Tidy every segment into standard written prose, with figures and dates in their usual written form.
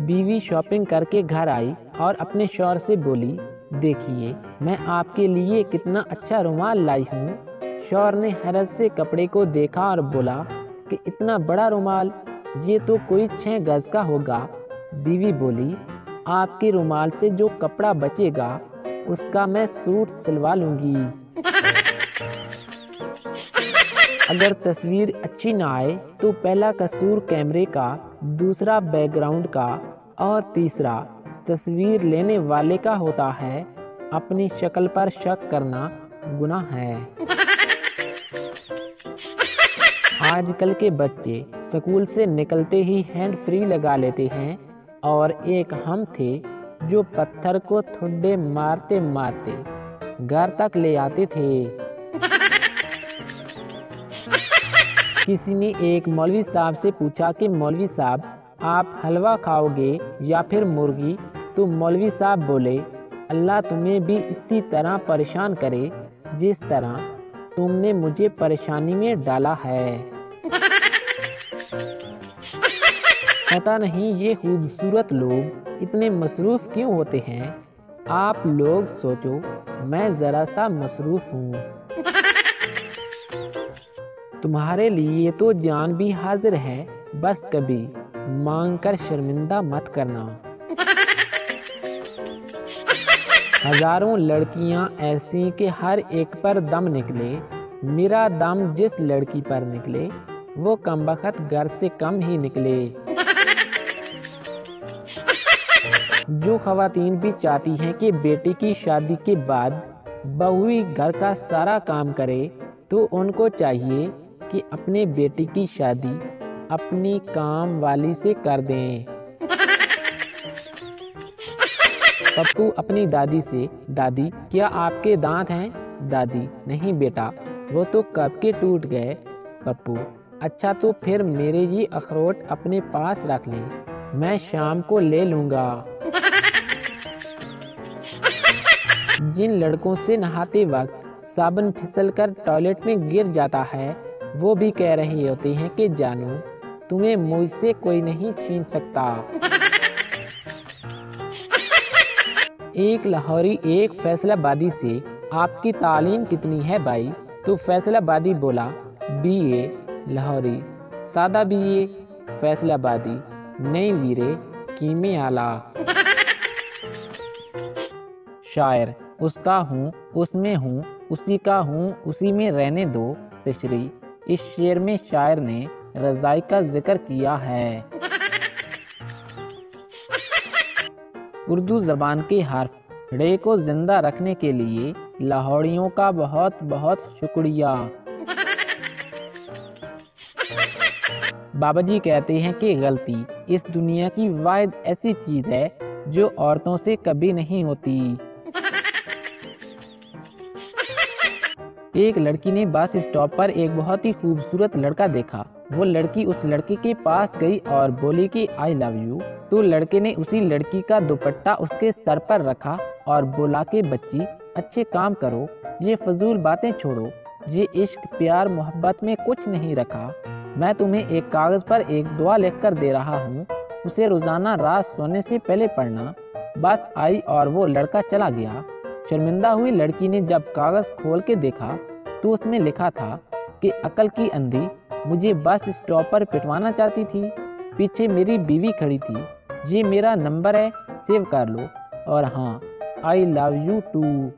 بیوی شاپنگ کر کے گھر آئی اور اپنے شوہر سے بولی، دیکھیے میں آپ کے لیے کتنا اچھا رومال لائی ہوں۔ شوہر نے حیرت سے کپڑے کو دیکھا اور بولا کہ اتنا بڑا رومال، یہ تو کوئی 6 گز کا ہوگا۔ بیوی بولی، آپ کے رومال سے جو کپڑا بچے گا اس کا میں سوٹ سلوا لوں گی۔ اگر تصویر اچھی نہ آئے تو پہلا قصور کیمرے کا، دوسرا بیک گراؤنڈ کا اور تیسرا تصویر لینے والے کا ہوتا ہے۔ اپنی شکل پر شک کرنا گناہ ہے۔ آج کل کے بچے اسکول سے نکلتے ہی ہینڈ فری لگا لیتے ہیں، اور ایک ہم تھے جو پتھر کو ٹھڈے مارتے مارتے گھر تک لے آتے تھے۔ کسی نے ایک مولوی صاحب سے پوچھا کہ مولوی صاحب آپ حلوہ کھاؤ گے یا پھر مرغی؟ تو مولوی صاحب بولے، اللہ تمہیں بھی اسی طرح پریشان کرے جس طرح تم نے مجھے پریشانی میں ڈالا ہے۔ پتہ نہیں یہ خوبصورت لوگ اتنے مصروف کیوں ہوتے ہیں؟ آپ لوگ سوچو، میں ذرا سا مصروف ہوں۔ تمہارے لیے تو جان بھی حاضر ہے، بس کبھی مانگ کر شرمندہ مت کرنا۔ ہزاروں لڑکیاں ایسی کہ ہر ایک پر دم نکلے، میرا دم جس لڑکی پر نکلے وہ کمبخت گھر سے کم ہی نکلے۔ جو خواتین بھی چاہتی ہیں کہ بیٹی کی شادی کے بعد بہو ہی گھر کا سارا کام کرے، تو ان کو چاہیے کہ اپنے بیٹی کی شادی اپنی کام والی سے کر دیں۔ پپو اپنی دادی سے، دادی کیا آپ کے دانت ہیں؟ دادی نہیں بیٹا، وہ تو کب کے ٹوٹ گئے۔ پپو اچھا تو پھر میرے یہ اخروٹ اپنے پاس رکھ لیں، میں شام کو لے لوں گا۔ جن لڑکوں سے نہاتے وقت صابن پھسل کر ٹوائلٹ میں گر جاتا ہے، وہ بھی کہہ رہے ہوتے ہیں کہ جانو تمہیں مجھ سے کوئی نہیں چھین سکتا۔ ایک لاہوری ایک فیصل آبادی سے، آپ کی تعلیم کتنی ہے بھائی؟ تو فیصل آبادی بولا، BA۔ لاہوری، سادہ BA؟ فیصل آبادی، نہیں ویرے، کیمے آلا۔ شاعر، اس کا ہوں اس میں ہوں، اسی کا ہوں اسی میں رہنے دو۔ تشریح، اس شعر میں شاعر نے رضائی کا ذکر کیا ہے۔ اردو زبان کے حرف ڑ کو زندہ رکھنے کے لیے لاہوریوں کا بہت بہت شکریہ۔ بابا جی کہتے ہیں کہ غلطی اس دنیا کی واحد ایسی چیز ہے جو عورتوں سے کبھی نہیں ہوتی۔ ایک لڑکی نے بس اسٹاپ پر ایک بہت ہی خوبصورت لڑکا دیکھا۔ وہ لڑکی اس لڑکے کے پاس گئی اور بولی کہ I love you۔ تو لڑکے نے اسی لڑکی کا دوپٹہ اس کے سر پر رکھا اور بولا کہ بچی اچھے کام کرو، یہ فضول باتیں چھوڑو، یہ عشق پیار محبت میں کچھ نہیں رکھا۔ میں تمہیں ایک کاغذ پر ایک دعا لکھ کر دے رہا ہوں، اسے روزانہ رات سونے سے پہلے پڑھنا۔ بس آئی اور وہ لڑکا چلا گیا۔ شرمندہ ہوئی لڑکی نے جب کاغذ کھول کے دیکھا تو اس میں لکھا تھا کہ عقل کی اندھی مجھے بس اسٹاپ پر پٹوانا چاہتی تھی، پیچھے میری بیوی کھڑی تھی، یہ میرا نمبر ہے، سیو کر لو، اور ہاں I love you too۔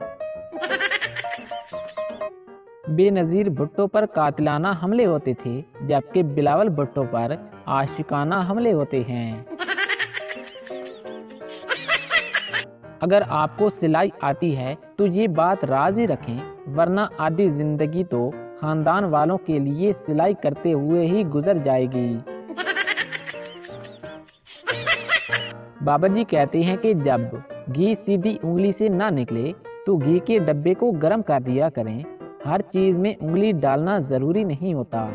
بے نظیر بھٹو پر قاتلانہ حملے ہوتے تھے، جبکہ بلاول بھٹو پر عاشقانہ حملے ہوتے ہیں۔ اگر آپ کو سلائی آتی ہے تو یہ بات راز ہی رکھیں، ورنہ آدھی زندگی تو خاندان والوں کے لیے سلائی کرتے ہوئے ہی گزر جائے گی۔ بابا جی کہتے ہیں کہ جب گھی سیدھی انگلی سے نہ نکلے تو گھی کے ڈبے کو گرم کر دیا کریں، ہر چیز میں انگلی ڈالنا ضروری نہیں ہوتا۔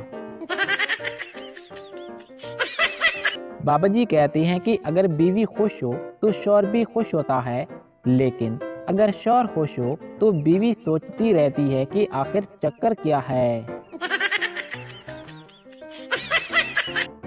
بابا جی کہتے ہیں کہ اگر بیوی خوش ہو تو شوہر بھی خوش ہوتا ہے، لیکن اگر شوہر خوش ہو تو بیوی سوچتی رہتی ہے کہ آخر چکر کیا ہے۔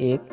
1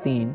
3